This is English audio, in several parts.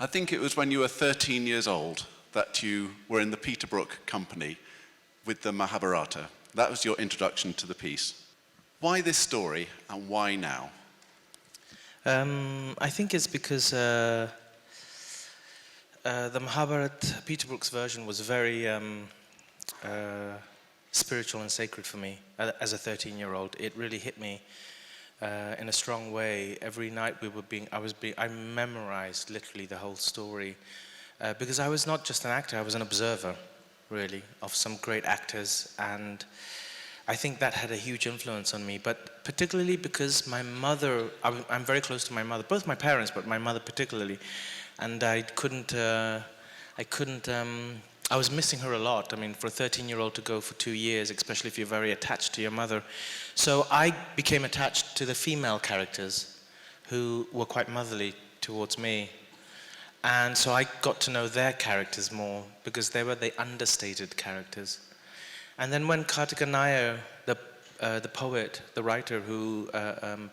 I think it was when you were 13 years old that you were in the Peter Brook company with the Mahabharata. That was your introduction to the piece. Why this story and why now? I think it's because the Mahabharata, Peter Brook's version, was very spiritual and sacred for me as a 13-year-old. It really hit me in a strong way. Every night I memorized literally the whole story because I was not just an actor, I was an observer, really, of some great actors, and I think that had a huge influence on me, but particularly because my mother, I'm very close to my mother, both my parents, but my mother particularly, and I was missing her a lot. I mean, for a 13-year-old to go for 2 years, especially if you're very attached to your mother. So I became attached to the female characters who were quite motherly towards me. And so I got to know their characters more because they were the understated characters. And then when Karthika Naïr, the poet, the writer who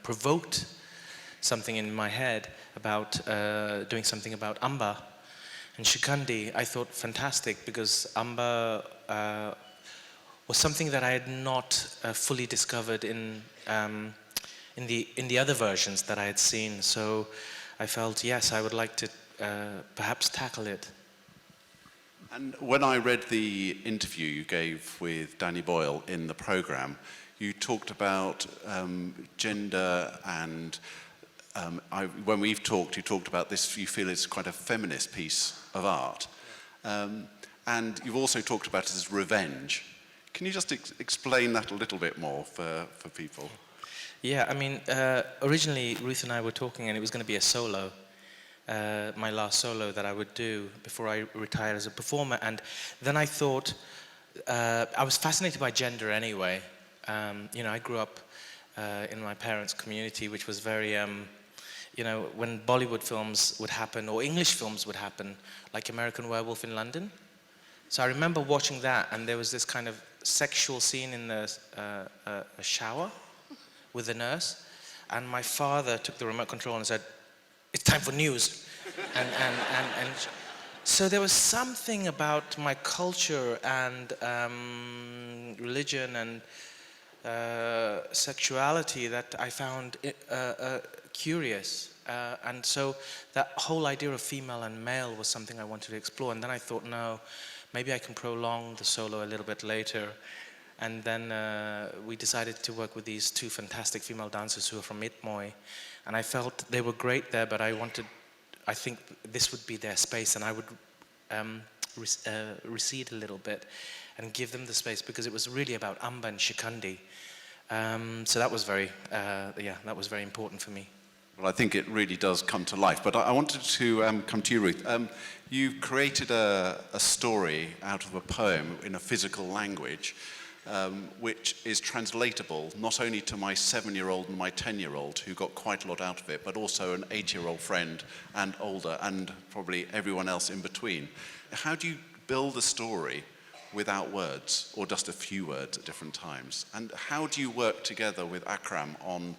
provoked something in my head about doing something about Amba and Shikandi, I thought fantastic, because Amba was something that I had not fully discovered in the other versions that I had seen. So I felt, yes, I would like to perhaps tackle it. And when I read the interview you gave with Danny Boyle in the programme, you talked about gender and when we've talked, you talked about this, you feel it's quite a feminist piece of art. And you've also talked about it as revenge. Can you just explain that a little bit more for people? Yeah, I mean, originally Ruth and I were talking and it was going to be a solo. My last solo that I would do before I retired as a performer, and then I thought I was fascinated by gender anyway. You know, I grew up in my parents' community, which was very, you know, when Bollywood films would happen or English films would happen, like American Werewolf in London. So I remember watching that, and there was this kind of sexual scene in the a shower with the nurse, and my father took the remote control and said, "It's time for news." and so there was something about my culture and religion and sexuality that I found curious. And so that whole idea of female and male was something I wanted to explore. And then I thought, no, maybe I can prolong the solo a little bit later. And then we decided to work with these two fantastic female dancers who are from Itmoy. And I felt they were great there, but I think this would be their space, and I would recede a little bit and give them the space, because it was really about Amba and Shikandi. So that was very, that was very important for me. Well, I think it really does come to life. But I wanted to come to you, Ruth. You've created a story out of a poem in a physical language, which is translatable not only to my 7-year-old and my 10-year-old, who got quite a lot out of it, but also an 8-year-old friend and older, and probably everyone else in between. How do you build a story without words, or just a few words at different times? And how do you work together with Akram on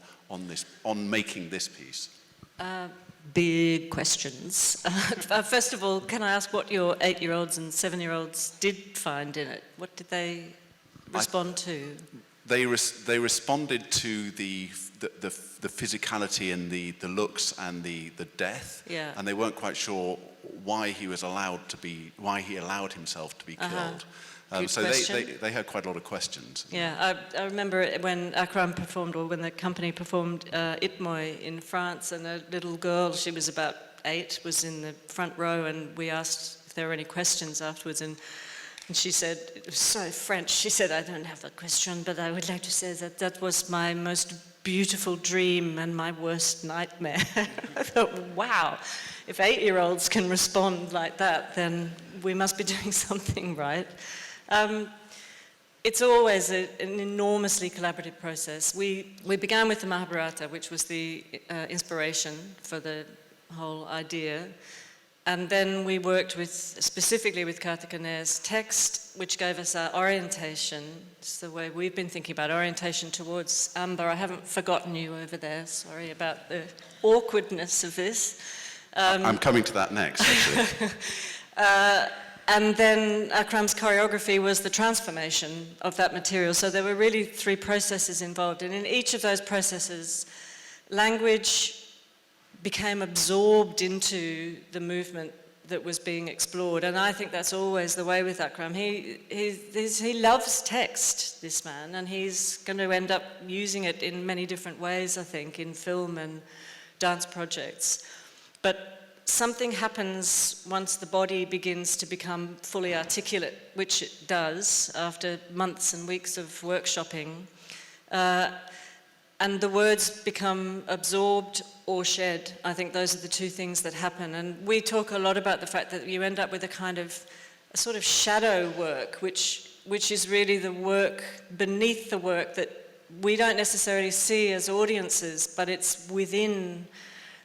making this piece? Big questions. First of all, can I ask what your 8-year-olds and 7-year-olds did find in it? What did they respond to? They responded to the physicality and the looks and the death, yeah. And they weren't quite sure why he allowed himself to be killed. So they had quite a lot of questions. Yeah, I remember when Akram performed, or when the company performed Itmoy in France, and a little girl, she was about 8, was in the front row, and we asked if there were any questions afterwards, and she said, it was so French, she said, "I don't have a question, but I would like to say that that was my most beautiful dream and my worst nightmare." I thought, wow, if 8-year-olds can respond like that, then we must be doing something right. It's always an enormously collaborative process. We began with the Mahabharata, which was the inspiration for the whole idea. And then we worked specifically with Karthika Naïr's text, which gave us our orientation. It's the way we've been thinking about orientation towards Amba. I haven't forgotten you over there. Sorry about the awkwardness of this. I'm coming to that next, actually. And then Akram's choreography was the transformation of that material. So there were really 3 processes involved. And in each of those processes, language became absorbed into the movement that was being explored. And I think that's always the way with Akram. He loves text, this man, and he's going to end up using it in many different ways, I think, in film and dance projects. But something happens once the body begins to become fully articulate, which it does after months and weeks of workshopping, and the words become absorbed or shed. I think those are the 2 things that happen. And we talk a lot about the fact that you end up with a sort of shadow work, which is really the work beneath the work that we don't necessarily see as audiences, but it's within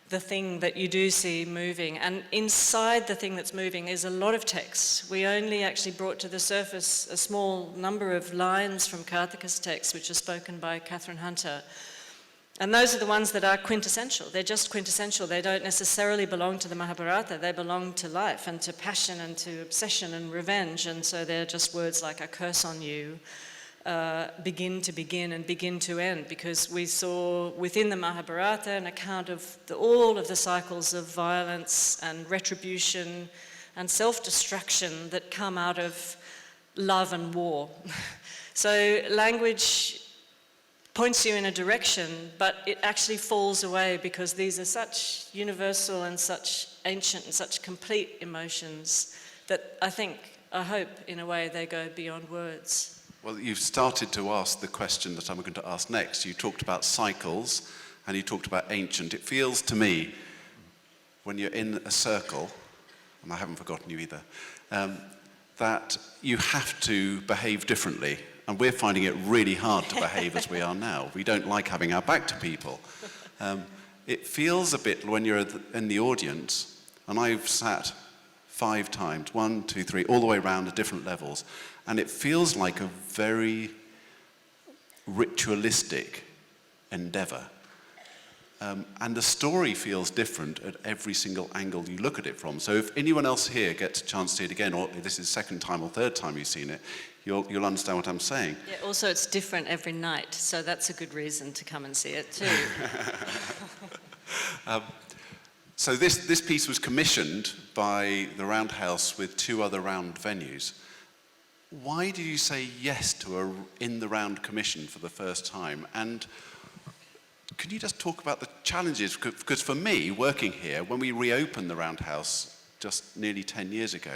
the thing that you do see moving. And inside the thing that's moving is a lot of text. We only actually brought to the surface a small number of lines from Karthika's text, which are spoken by Catherine Hunter. And those are the ones that are quintessential. They're just quintessential. They don't necessarily belong to the Mahabharata. They belong to life and to passion and to obsession and revenge. And so they're just words like, I curse on you, begin to begin and begin to end, because we saw within the Mahabharata an account of all of the cycles of violence and retribution and self-destruction that come out of love and war. So language points you in a direction, but it actually falls away, because these are such universal and such ancient and such complete emotions that I hope, in a way, they go beyond words. Well, you've started to ask the question that I'm going to ask next. You talked about cycles, and you talked about ancient. It feels to me, when you're in a circle, and I haven't forgotten you either, that you have to behave differently. And we're finding it really hard to behave as we are now. We don't like having our back to people. It feels a bit, when you're in the audience, and I've sat 5 times, 1, 2, 3, all the way around at different levels, and it feels like a very ritualistic endeavor. And the story feels different at every single angle you look at it from. So if anyone else here gets a chance to see it again, or this is the 2nd time or 3rd time you've seen it, you'll understand what I'm saying. Yeah, also it's different every night, so that's a good reason to come and see it too. So this piece was commissioned by the Roundhouse with 2 other Round venues. Why did you say yes to a in the Round commission for the first time? And can you just talk about the challenges? Because for me, working here, when we reopened the Roundhouse just nearly 10 years ago,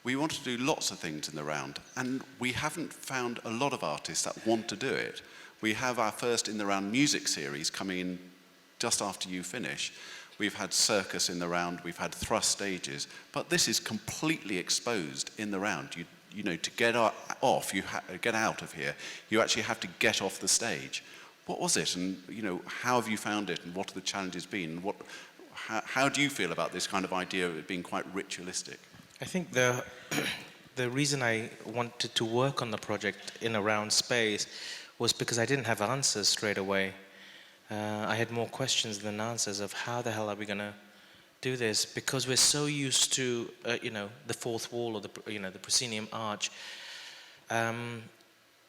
we wanted to do lots of things in the Round, and we haven't found a lot of artists that want to do it. We have our first in the Round music series coming in just after you finish. We've had circus in the Round, we've had thrust stages, but this is completely exposed in the Round. You know, to get off, get out of here, you actually have to get off the stage. What was it, and how have you found it, and what have the challenges been? How do you feel about this kind of idea of it being quite ritualistic? I think the reason I wanted to work on the project in a Round space was because I didn't have answers straight away. I had more questions than answers of how the hell are we going to do this, because we're so used to the 4th wall or the proscenium arch.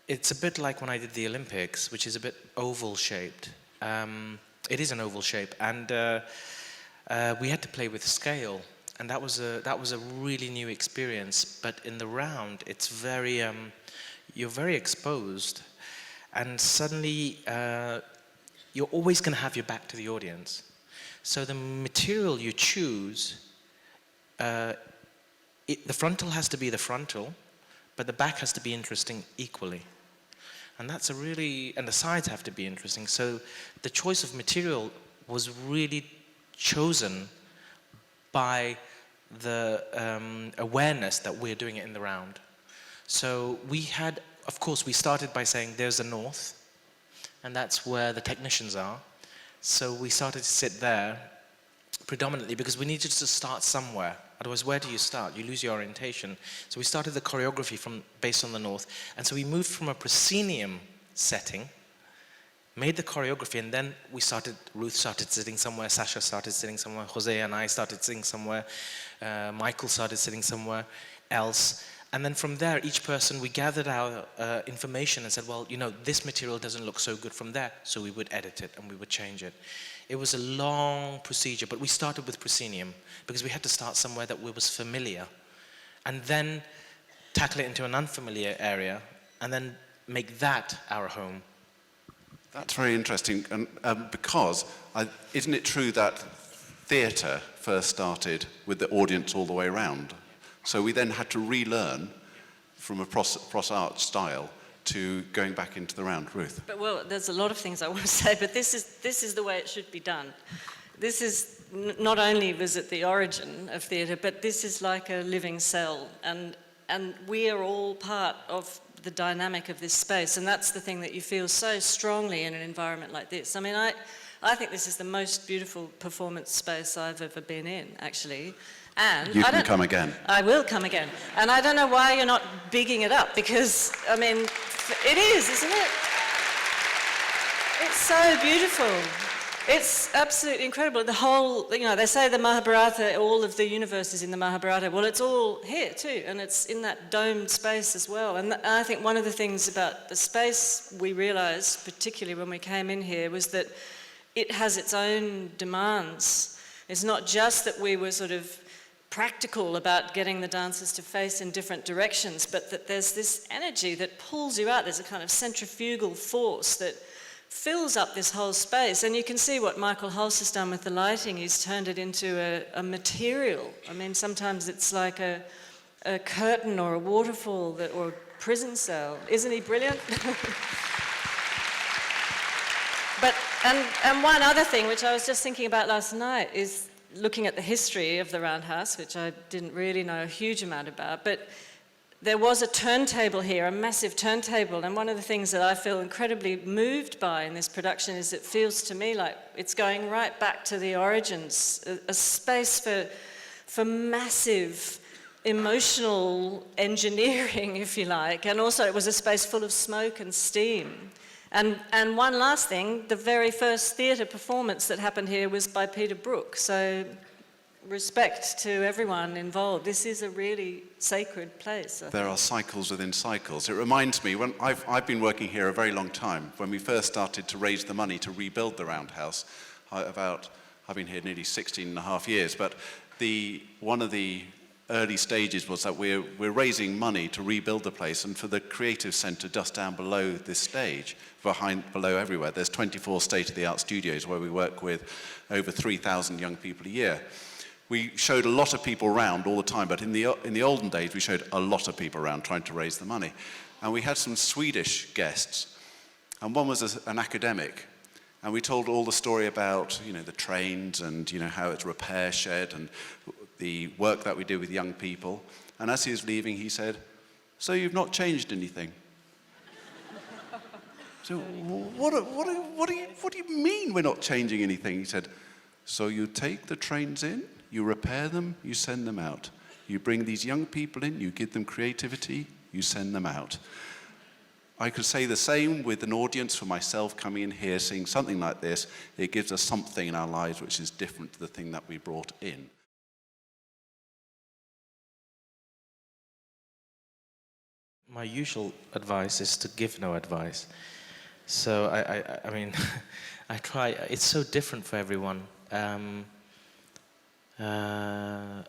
It's a bit like when I did the Olympics, which is a bit oval shaped. It is an oval shape, and we had to play with scale, and that was a really new experience. But in the Round, it's very you're very exposed, and suddenly you're always going to have your back to the audience. So the material you choose, the frontal has to be the frontal, but the back has to be interesting equally. And that's and the sides have to be interesting. So the choice of material was really chosen by the awareness that we're doing it in the Round. So we started by saying there's the north, and that's where the technicians are. So we started to sit there predominantly because we needed to start somewhere. Otherwise, where do you start? You lose your orientation. So we started the choreography based on the north. And so we moved from a proscenium setting, made the choreography, and then Ruth started sitting somewhere, Sasha started sitting somewhere, Jose and I started sitting somewhere, Michael started sitting somewhere else. And then from there, each person, we gathered our information and said, well, you know, this material doesn't look so good from there, so we would edit it and we would change it. It was a long procedure, but we started with proscenium because we had to start somewhere that was familiar and then tackle it into an unfamiliar area and then make that our home. That's very interesting, and because isn't it true that theatre first started with the audience all the way around? So we then had to relearn from a pros art style to going back into the round. Ruth? But well, there's a lot of things I want to say, but this is the way it should be done. This is not only was it the origin of theatre, but this is like a living cell, and we are all part of the dynamic of this space, and that's the thing that you feel so strongly in an environment like this. I mean, I think this is the most beautiful performance space I've ever been in, actually. And you can come again. I will come again. And I don't know why you're not bigging it up, because, I mean, it is, isn't it? It's so beautiful. It's absolutely incredible. The whole, you know, they say the Mahabharata, all of the universe is in the Mahabharata. Well, it's all here too, and it's in that domed space as well. And I think one of the things about the space we realised, particularly when we came in here, was that it has its own demands. It's not just that we were sort of practical about getting the dancers to face in different directions, but that there's this energy that pulls you out. There's a kind of centrifugal force that fills up this whole space. And you can see what Michael Hulse has done with the lighting. He's turned it into a material. I mean, sometimes it's like a curtain or a waterfall or a prison cell. Isn't he brilliant? But, and one other thing, which I was just thinking about last night, is looking at the history of the Roundhouse, which I didn't really know a huge amount about, but there was a turntable here, a massive turntable, and one of the things that I feel incredibly moved by in this production is it feels to me like it's going right back to the origins, a space for massive emotional engineering, if you like, and also it was a space full of smoke and steam. And one last thing, the very first theatre performance that happened here was by Peter Brook, so respect to everyone involved. This is a really sacred place. There are cycles within cycles. It reminds me, when I've been working here a very long time, when we first started to raise the money to rebuild the Roundhouse, I've been here nearly 16 and a half years, but one of the early stages was that we're raising money to rebuild the place, and for the creative centre just down below this stage, below everywhere, there's 24 state-of-the-art studios where we work with over 3,000 young people a year. We showed a lot of people around all the time, but in the olden days, we showed a lot of people around trying to raise the money. And we had some Swedish guests, and one was an academic, and we told all the story about, you know, the trains and, you know, how it's a repair shed and the work that we do with young people. And as he was leaving, he said, "So you've not changed anything?" So what do you mean we're not changing anything? He said, "So you take the trains in, you repair them, you send them out. You bring these young people in, you give them creativity, you send them out." I could say the same with an audience for myself coming in here, seeing something like this. It gives us something in our lives which is different to the thing that we brought in. My usual advice is to give no advice. So I mean, I try. It's so different for everyone. I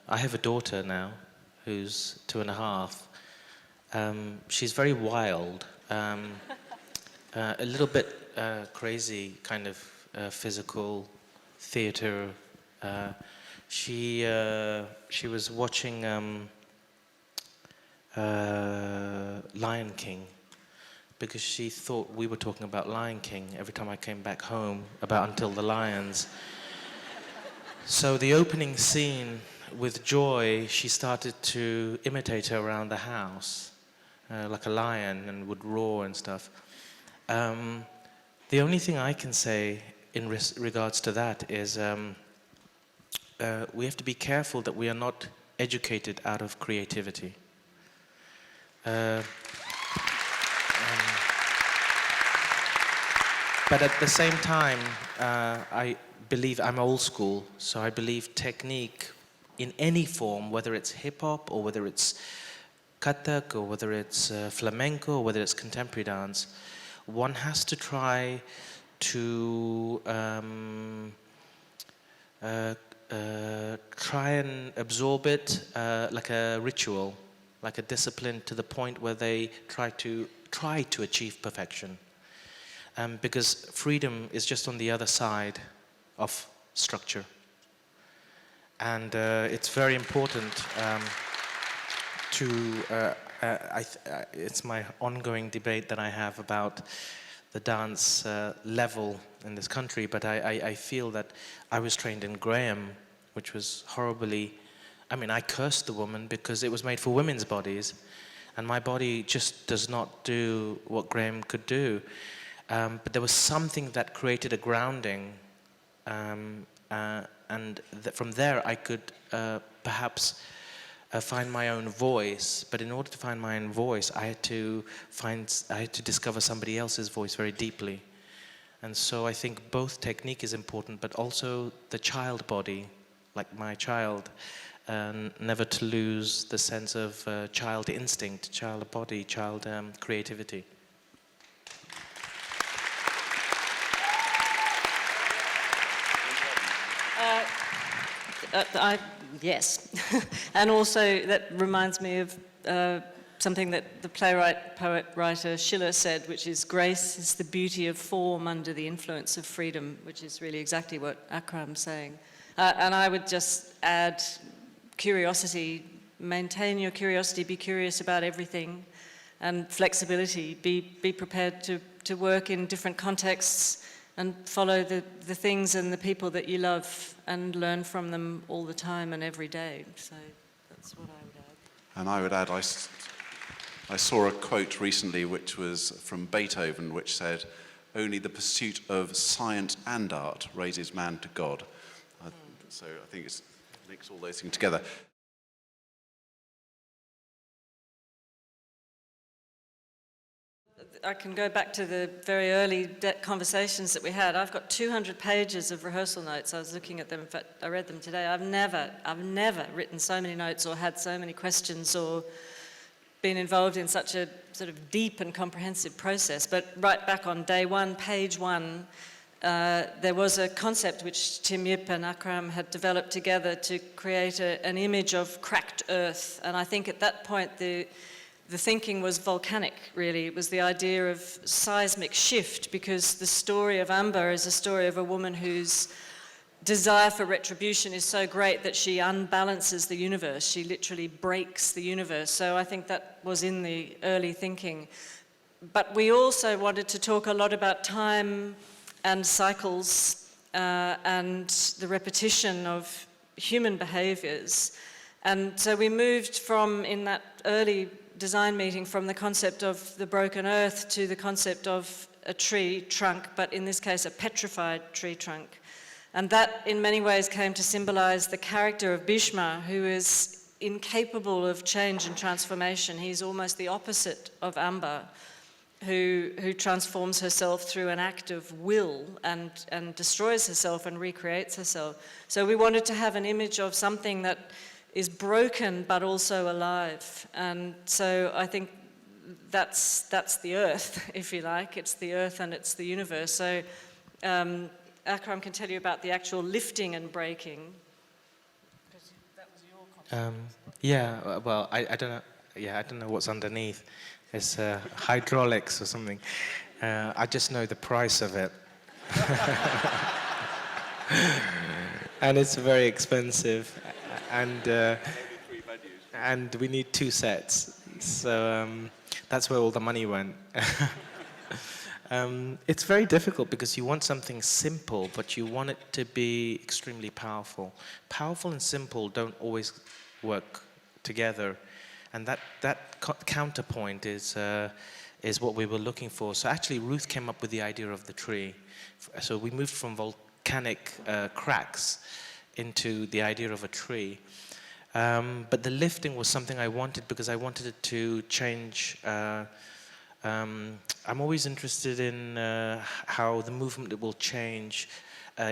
have a daughter now who's 2.5. She's very wild, a little bit crazy, kind of physical theatre. She was watching Lion King, because she thought we were talking about Lion King every time I came back home, about Until the Lions. So the opening scene with Joy, she started to imitate her around the house, like a lion, and would roar and stuff. The only thing I can say in regards to that is we have to be careful that we are not educated out of creativity. But at the same time, I believe I'm old school, so I believe technique in any form, whether it's hip-hop or whether it's kathak or whether it's flamenco or whether it's contemporary dance, one has to try to try and absorb it like a ritual, like a discipline, to the point where they try to achieve perfection. Because freedom is just on the other side of structure. And it's very important it's my ongoing debate that I have about the dance level in this country, but I feel that I was trained in Graham, which was horribly, I cursed the woman because it was made for women's bodies, and my body just does not do what Graham could do. But there was something that created a grounding, and from there I could perhaps find my own voice. But in order to find my own voice, I had to discover somebody else's voice very deeply. And so I think both technique is important, but also the child body, like my child, never to lose the sense of child instinct, child body, child creativity. Yes, and also that reminds me of something that the playwright, poet, writer Schiller said, which is grace is the beauty of form under the influence of freedom, which is really exactly what Akram's saying. And I would just add curiosity, maintain your curiosity, be curious about everything, and flexibility, be prepared to work in different contexts and follow the things and the people that you love and learn from them all the time and every day. So that's what I would add. And I would add, I saw a quote recently which was from Beethoven, which said, "Only the pursuit of science and art raises man to God." So I think it links all those things together. I can go back to the very early conversations that we had. I've got 200 pages of rehearsal notes. I was looking at them. In fact, I read them today. I've never written so many notes or had so many questions or been involved in such a sort of deep and comprehensive process. But right back on day one, page one, there was a concept which Tim Yip and Akram had developed together to create an image of cracked earth. And I think at that point, the thinking was volcanic, really. It was the idea of seismic shift, because the story of Amber is a story of a woman whose desire for retribution is so great that she unbalances the universe. She literally breaks the universe. So I think that was in the early thinking. But we also wanted to talk a lot about time and cycles and the repetition of human behaviors. And so we moved from, in that early design meeting, from the concept of the broken earth to the concept of a tree trunk, but in this case a petrified tree trunk. And that in many ways came to symbolize the character of Bhishma, who is incapable of change and transformation. He's almost the opposite of Amber, who transforms herself through an act of will and destroys herself and recreates herself. So we wanted to have an image of something that is broken but also alive. And so I think that's the earth, if you like. It's the earth and it's the universe. So Akram can tell you about the actual lifting and breaking. Because that was your concept. I don't know. Yeah, I don't know what's underneath. It's hydraulics or something. I just know the price of it. And it's very expensive. And we need 2 sets. So that's where all the money went. It's very difficult because you want something simple, but you want it to be extremely powerful. Powerful and simple don't always work together. And that counterpoint is what we were looking for. So actually, Ruth came up with the idea of the tree. So we moved from volcanic cracks into the idea of a tree. But the lifting was something I wanted because I wanted it to change I'm always interested in how the movement will change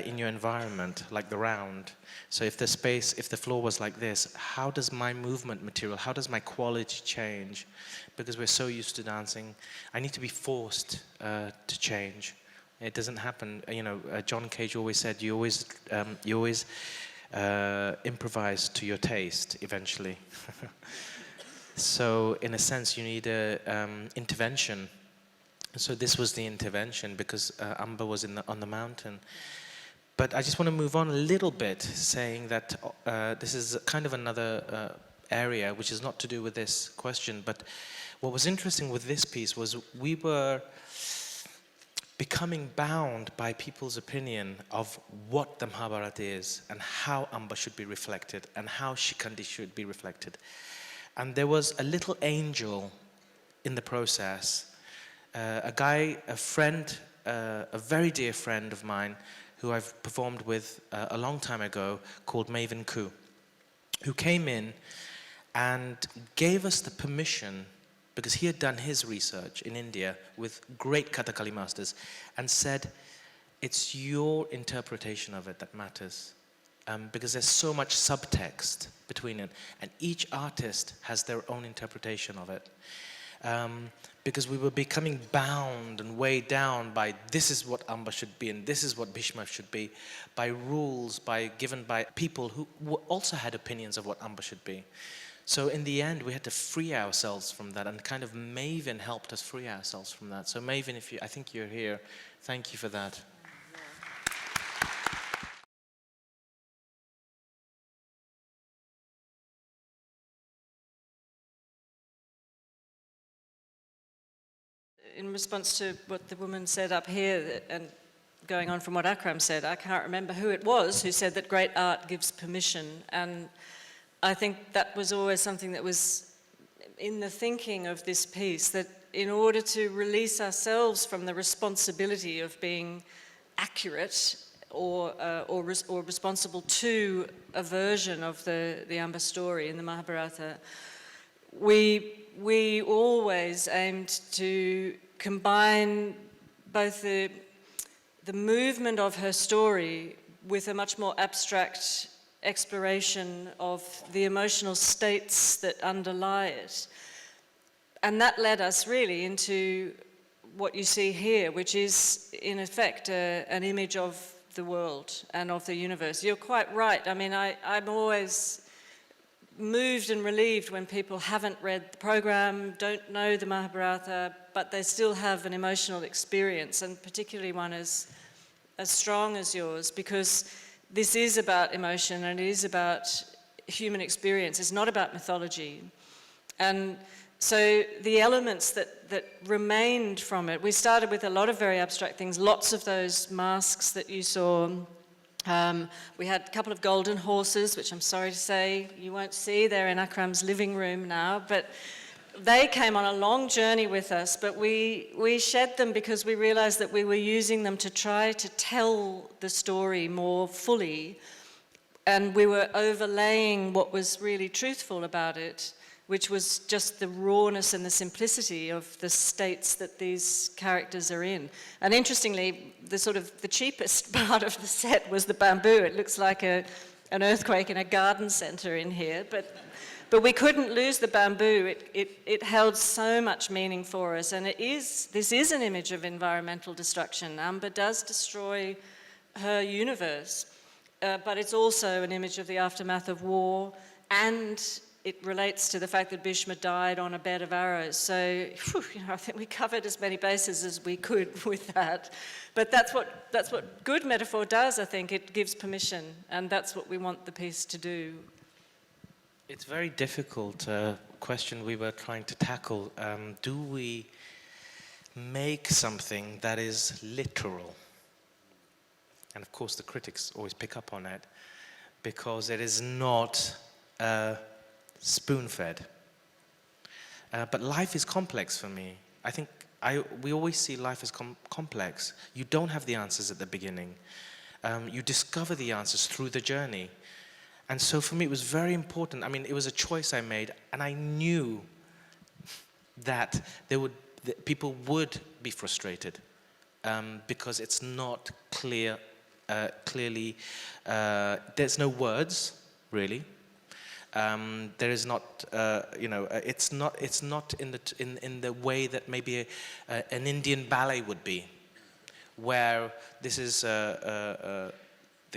in your environment, like the round. So if the floor was like this, how does my movement material, how does my quality change? Because we're so used to dancing, I need to be forced to change. It doesn't happen, John Cage always said, you always improvise to your taste eventually. So in a sense, you need an intervention. So this was the intervention because Amba was on the mountain. But I just want to move on a little bit, saying that this is kind of another area which is not to do with this question. But what was interesting with this piece was we were becoming bound by people's opinion of what the Mahabharata is and how Amba should be reflected and how Shikandi should be reflected. And there was a little angel in the process, a friend, a very dear friend of mine who I've performed with a long time ago called Maven Koo, who came in and gave us the permission, because he had done his research in India with great Kathakali masters, and said, it's your interpretation of it that matters. Because there's so much subtext between it, and each artist has their own interpretation of it. Because we were becoming bound and weighed down by this is what Amba should be and this is what Bhishma should be, by rules given by people who also had opinions of what Amba should be. So in the end, we had to free ourselves from that, and kind of Maven helped us free ourselves from that. So Maven, I think you're here, thank you for that. In response to what the woman said up here, and going on from what Akram said, I can't remember who it was who said that great art gives permission, and I think that was always something that was in the thinking of this piece, that in order to release ourselves from the responsibility of being accurate or responsible to a version of the Amba story in the Mahabharata, we always aimed to combine both the movement of her story with a much more abstract exploration of the emotional states that underlie it. And that led us really into what you see here, which is in effect an image of the world and of the universe. You're quite right. I mean, I'm always moved and relieved when people haven't read the program, don't know the Mahabharata, but they still have an emotional experience, and particularly one as strong as yours, because this is about emotion and it is about human experience. It's not about mythology. And so the elements that remained from it, we started with a lot of very abstract things, lots of those masks that you saw. We had a couple of golden horses, which I'm sorry to say you won't see. They're in Akram's living room now, but they came on a long journey with us, but we shed them because we realized that we were using them to try to tell the story more fully, and we were overlaying what was really truthful about it, which was just the rawness and the simplicity of the states that these characters are in. And interestingly, the cheapest part of the set was the bamboo. It looks like an earthquake in a garden center in here, but we couldn't lose the bamboo. It held so much meaning for us, and this is an image of environmental destruction. Amba does destroy her universe, but it's also an image of the aftermath of war, and it relates to the fact that Bhishma died on a bed of arrows. So, I think we covered as many bases as we could with that. But that's what good metaphor does, I think. It gives permission, and that's what we want the piece to do. It's a very difficult question we were trying to tackle. Do we make something that is literal? And of course the critics always pick up on it, because it is not spoon-fed. But life is complex for me. I think we always see life as complex. You don't have the answers at the beginning. You discover the answers through the journey. And so for me it was very important. I mean, it was a choice I made, and I knew that there people would be frustrated because it's not clear, clearly, there's no words, really. There is not, it's not in the way that maybe an Indian ballet would be, where this is the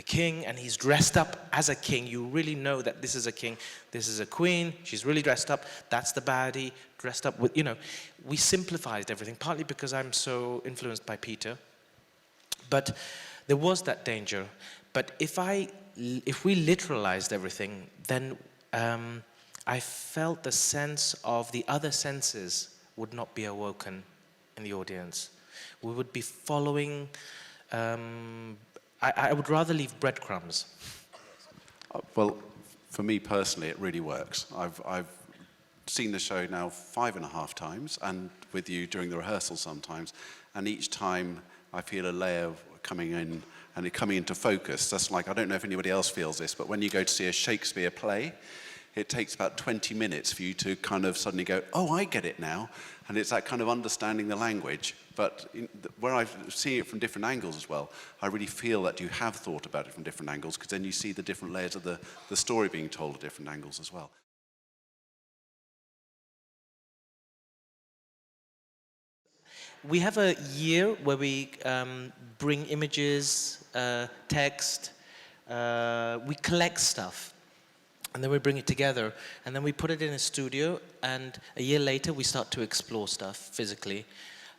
king and he's dressed up as a king. You really know that this is a king, this is a queen, she's really dressed up, that's the baddie, dressed up with, we simplified everything, partly because I'm so influenced by Peter. But there was that danger. But if we literalized everything, then I felt the sense of the other senses would not be awoken in the audience. We would be following, I would rather leave breadcrumbs. Well, for me personally, it really works. I've seen the show now 5.5 times, and with you during the rehearsal sometimes, and each time I feel a layer coming in, and it coming into focus. That's like, I don't know if anybody else feels this, but when you go to see a Shakespeare play, it takes about 20 minutes for you to kind of suddenly go, oh, I get it now. And it's that kind of understanding the language. But where I see it from different angles as well, I really feel that you have thought about it from different angles, because then you see the different layers of the story being told at different angles as well. We have a year where we bring images, text, we collect stuff, and then we bring it together, and then we put it in a studio, and a year later we start to explore stuff physically.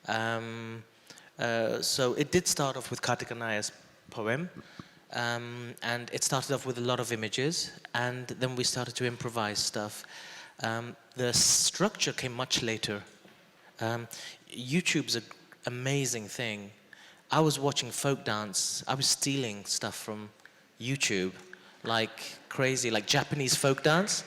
So it did start off with Karthika Naïr's poem, and it started off with a lot of images, and then we started to improvise stuff. The structure came much later. YouTube's an amazing thing. I was watching folk dance. I was stealing stuff from YouTube like crazy, like Japanese folk dance.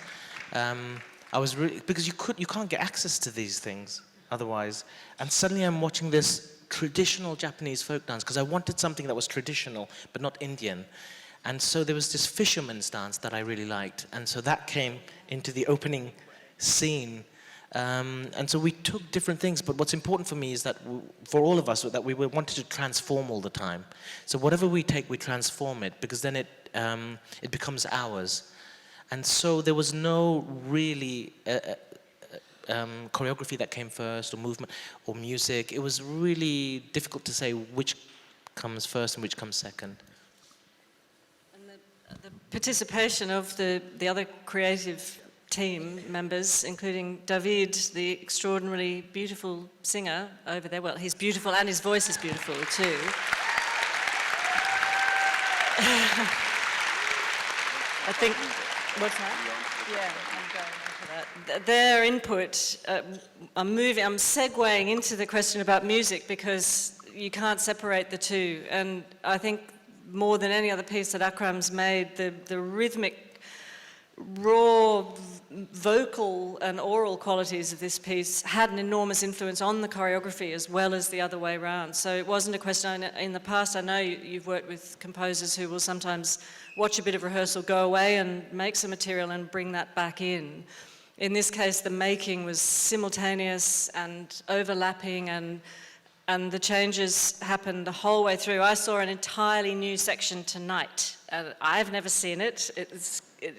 I was really, because you can't get access to these things otherwise. And suddenly I'm watching this traditional Japanese folk dance because I wanted something that was traditional but not Indian. And so there was this fisherman's dance that I really liked. And so that came into the opening scene. And so we took different things, but what's important for me is that for all of us, that we wanted to transform all the time. So whatever we take, we transform it, because then it becomes ours. And so there was no really choreography that came first, or movement, or music. It was really difficult to say which comes first and which comes second. And the participation of the other creative team members, including David, the extraordinarily beautiful singer over there. Well, he's beautiful and his voice is beautiful too. I think, what's that? Yeah, I'm going into that. Their input, I'm segueing into the question about music because you can't separate the two. And I think more than any other piece that Akram's made, the rhythmic, raw vocal and oral qualities of this piece had an enormous influence on the choreography as well as the other way around. So it wasn't a question. In the past, I know you've worked with composers who will sometimes watch a bit of rehearsal, go away and make some material and bring that back in. In this case, the making was simultaneous and overlapping, and the changes happened the whole way through. I saw an entirely new section tonight. I've never seen it.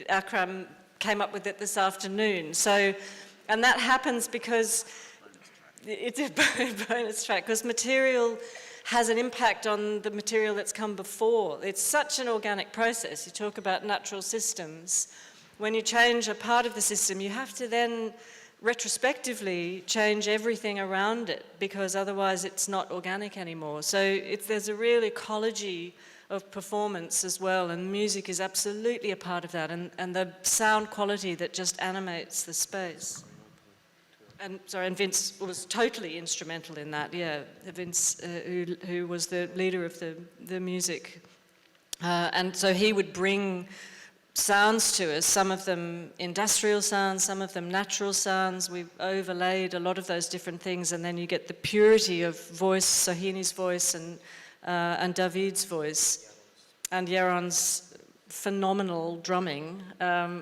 Akram came up with it this afternoon. So, and that happens because it's a bonus track, because material has an impact on the material that's come before. It's such an organic process. You talk about natural systems. When you change a part of the system, you have to then retrospectively change everything around it, because otherwise it's not organic anymore. So there's a real ecology of performance as well, and music is absolutely a part of that, and the sound quality that just animates the space. And Vince was totally instrumental in that, yeah. Vince, who was the leader of the music. And so he would bring sounds to us, some of them industrial sounds, some of them natural sounds. We've overlaid a lot of those different things, and then you get the purity of voice, Sawhney's voice and David's voice, and Yaron's phenomenal drumming,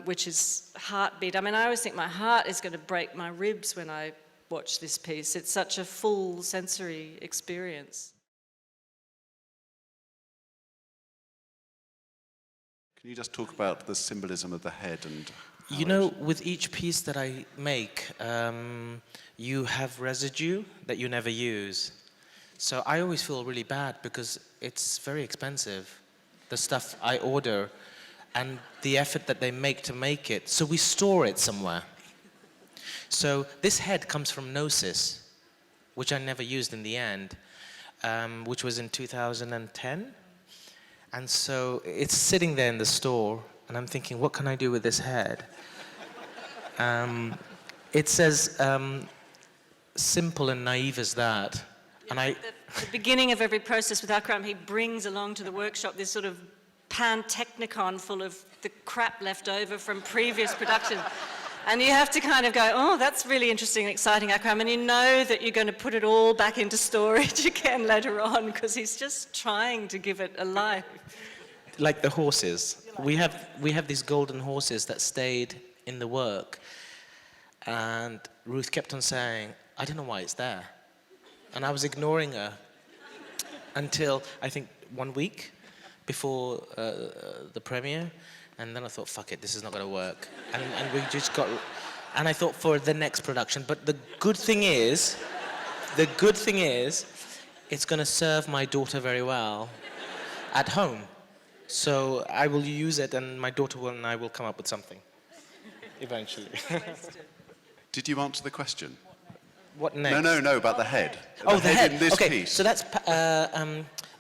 which is heartbeat. I mean, I always think my heart is going to break my ribs when I watch this piece. It's such a full sensory experience. Can you just talk about the symbolism of the head and how You know, with each piece that I make, you have residue that you never use. So I always feel really bad because it's very expensive, the stuff I order and the effort that they make to make it. So we store it somewhere. So this head comes from Gnosis, which I never used in the end, which was in 2010. And so it's sitting there in the store, and I'm thinking, what can I do with this head? It says, simple and naive as that. And The beginning of every process with Akram, he brings along to the workshop this sort of pantechnicon full of the crap left over from previous production. And you have to kind of go, oh, that's really interesting and exciting, Akram. And you know that you're going to put it all back into storage again later on because he's just trying to give it a life. Like the horses. We have these golden horses that stayed in the work. And Ruth kept on saying, I don't know why it's there. And I was ignoring her until, I think, 1 week before the premiere. And then I thought, fuck it, this is not going to work. And we just got... And I thought for the next production. But the good thing is, it's going to serve my daughter very well at home. So I will use it, and my daughter and I will come up with something eventually. Did you answer the question? What next? No, about the head. Oh, the head. In this okay, piece. so that's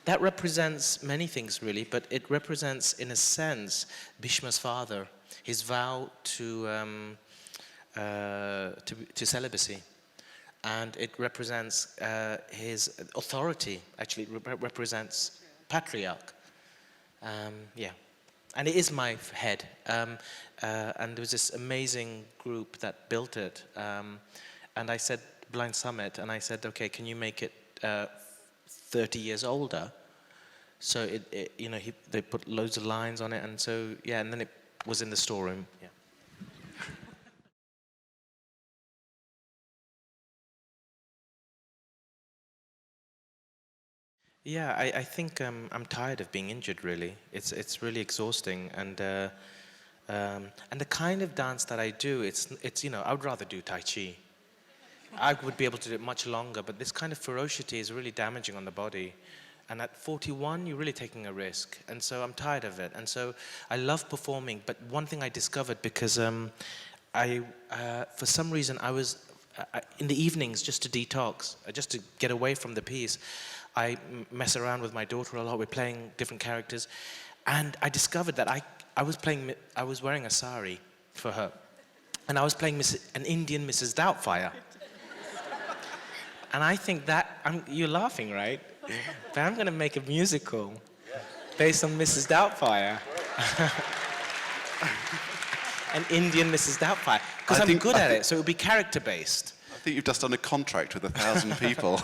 that represents many things, really, but it represents, in a sense, Bhishma's father, his vow to celibacy, and it represents his authority. Actually, it represents patriarch. Yeah, and it is my head. And there was this amazing group that built it, and I said, Blind Summit, and I said, okay, can you make it 30 years older? So they put loads of lines on it, and so yeah, and then it was in the storeroom. Yeah. Yeah, I think I'm tired of being injured. Really, it's really exhausting, and the kind of dance that I do, it's I would rather do Tai Chi. I would be able to do it much longer, but this kind of ferocity is really damaging on the body. And at 41, you're really taking a risk. And so I'm tired of it. And so I love performing. But one thing I discovered, because for some reason, I was, in the evenings, just to detox, just to get away from the piece, I mess around with my daughter a lot. We're playing different characters. And I discovered that I was wearing a sari for her. And I was playing an Indian Mrs. Doubtfire. And I think that, you're laughing, right? But I'm going to make a musical based on Mrs. Doubtfire. An Indian Mrs. Doubtfire. Because I'm good at it, so it'll be character-based. I think you've just done a contract with 1,000 people.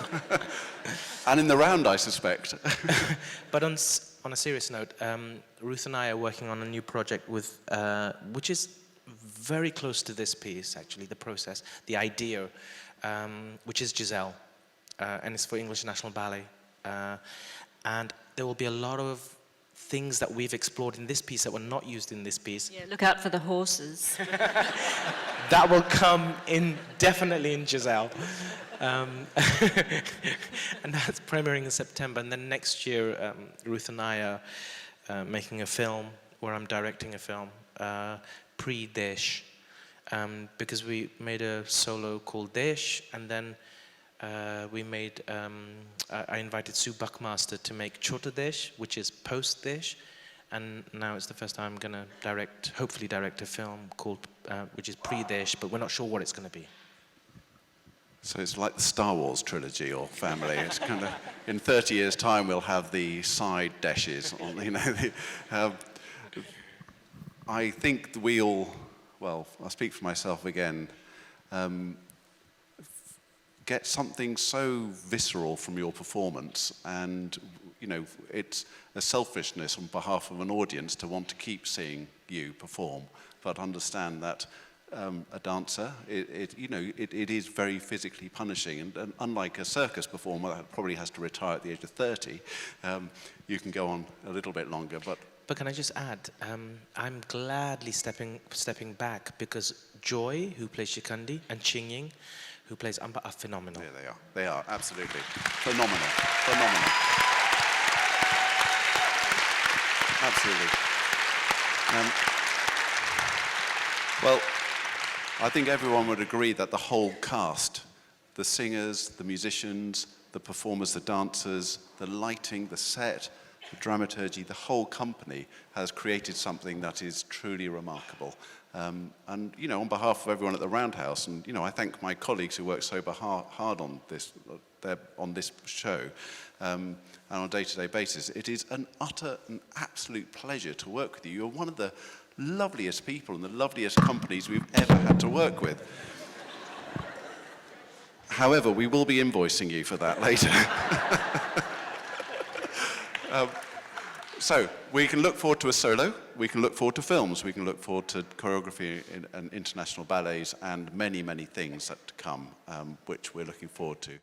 And in the round, I suspect. But on a serious note, Ruth and I are working on a new project with, which is very close to this piece, actually, the process, the idea, which is Giselle, and it's for English National Ballet. And there will be a lot of things that we've explored in this piece that were not used in this piece. Yeah, look out for the horses. That will come in, definitely in Giselle. And that's premiering in September. And then next year, Ruth and I are making a film, where I'm directing a film, pre-Desh. Because we made a solo called Desh, and then we made, I invited Sue Buckmaster to make Chota Desh, which is post-Desh, and now it's the first time I'm going to hopefully direct a film called, which is pre-Desh, but we're not sure what it's going to be. So it's like the Star Wars trilogy or family. It's kind of, in 30 years' time, we'll have the side dashes on, I think we all, well, I'll speak for myself again, get something so visceral from your performance, and it's a selfishness on behalf of an audience to want to keep seeing you perform, but understand that a dancer. It is very physically punishing, and unlike a circus performer that probably has to retire at the age of 30, you can go on a little bit longer. But can I just add, I'm gladly stepping back because Joy, who plays Shikandi, and Chingying, who plays Amba, are phenomenal. Yeah, they are. They are, absolutely. Phenomenal. Phenomenal. Absolutely. Well, I think everyone would agree that the whole cast, the singers, the musicians, the performers, the dancers, the lighting, the set, the dramaturgy, the whole company has created something that is truly remarkable. And, on behalf of everyone at the Roundhouse, and, I thank my colleagues who work so hard on this show, and on a day-to-day basis, it is an utter and absolute pleasure to work with you. You're one of the loveliest people and the loveliest companies we've ever had to work with. However, we will be invoicing you for that later. So we can look forward to a solo, we can look forward to films, we can look forward to choreography and international ballets and many, many things that come, which we're looking forward to.